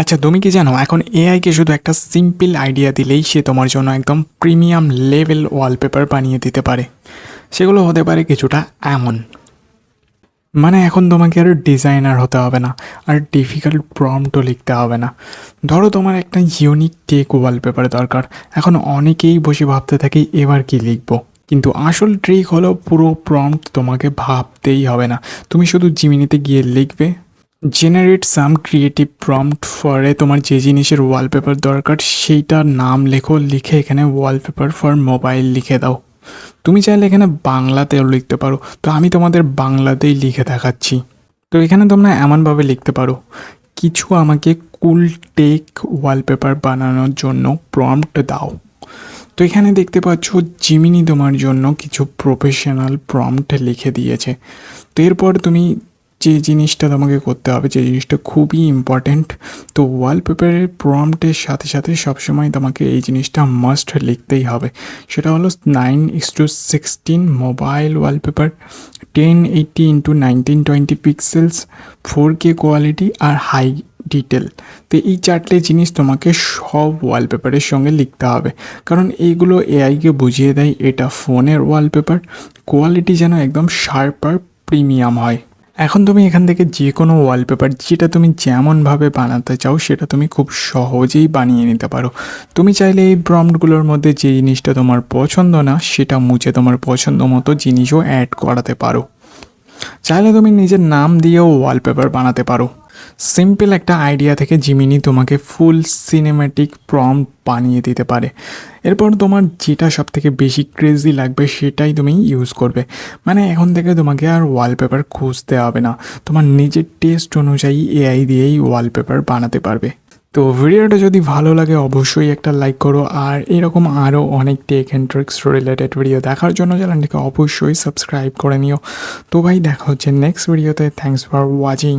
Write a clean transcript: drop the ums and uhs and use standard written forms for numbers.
আচ্ছা, তুমি কি জানো এখন এআইকে শুধু একটা সিম্পল আইডিয়া দিলেই সে তোমার জন্য একদম প্রিমিয়াম লেভেল ওয়ালপেপার বানিয়ে দিতে পারে। সেগুলো হতে পারে কিছুটা এমন, মানে এখন তোমাকে আর ডিজাইনার হতে হবে না, আর ডিফিকাল্ট প্রম্পটও লিখতে হবে না। ধরো তোমার একটা ইউনিক টেক ওয়ালপেপার দরকার, এখন অনেকেই বসে ভাবতে থাকে এবার কি লিখবো, কিন্তু আসল ট্রিক হলো পুরো প্রম্পট তোমাকে ভাবতেই হবে না। তুমি শুধু জিমিনিতে গিয়ে লিখবে জেনারেট সাম ক্রিয়েটিভ প্রম্পট ফরে তোমার যে জিনিসের ওয়ালপেপার দরকার সেইটার নাম লেখো, লিখে এখানে ওয়ালপেপার ফর মোবাইল লিখে দাও। তুমি চাইলে এখানে বাংলাতেও লিখতে পারো, তো আমি তোমাদের বাংলাতেই লিখে দেখাচ্ছি। তো এখানে তোমরা এমনভাবে লিখতে পারো, কিছু আমাকে কুল টেক ওয়ালপেপার বানানোর জন্য প্রম্পট দাও। তো এখানে দেখতে পাচ্ছ জিমিনি তোমার জন্য কিছু প্রফেশনাল প্রম্পট লিখে দিয়েছে। তো এরপর তুমি যে জিনিসটা তোমাকে করতে হবে, যে জিনিসটা খুবই ইম্পর্ট্যান্ট, তো ওয়ালপেপারের প্রম্পটের সাথে সাথে সবসময় তোমাকে এই জিনিসটা মাস্ট লিখতেই হবে। সেটা হলো 9:16 mobile wallpaper, 1080x1920 pixels, 4K quality আর হাই ডিটেল। তো এই চারটে জিনিস তোমাকে সব ওয়ালপেপারের সঙ্গে লিখতে হবে, কারণ এইগুলো এআইকে বুঝিয়ে দেয় এটা ফোনের ওয়ালপেপার, কোয়ালিটি যেন একদম শার্প আর প্রিমিয়াম হয়। এখন তুমি এখান থেকে যে কোনো ওয়ালপেপার যেটা তুমি যেমনভাবে বানাতে চাও সেটা তুমি খুব সহজেই বানিয়ে নিতে পারো। তুমি চাইলে এই প্রম্পটগুলোর মধ্যে যে জিনিসটা তোমার পছন্দ না সেটা মুছে তোমার পছন্দ মতো জিনিসও অ্যাড করাতে পারো। চাইলে তুমি নিজের নাম দিয়েও ওয়ালপেপার বানাতে পারো। সিম্পল একটা আইডিয়া থেকে জিমিনি তোমাকে ফুল সিনেম্যাটিক প্রম্পট বানিয়ে দিতে পারে। এরপর তোমার যেটা সব থেকে বেশি ক্রেজি লাগবে সেটাই তুমি ইউজ করবে। মানে এখন থেকে তোমাকে আর ওয়ালপেপার খুঁজতে হবে না, তোমার নিজের টেস্ট অনুযায়ী এআই দিয়েই ওয়ালপেপার বানাতে পারবে। তো ভিডিওটা যদি ভালো লাগে অবশ্যই একটা লাইক করো, আর এরকম আরও অনেক tech and tricks related video দেখার জন্য চ্যানেলটিকে অবশ্যই সাবস্ক্রাইব করে নিও। তো ভাই দেখা হচ্ছে নেক্সট ভিডিওতে। Thanks for watching.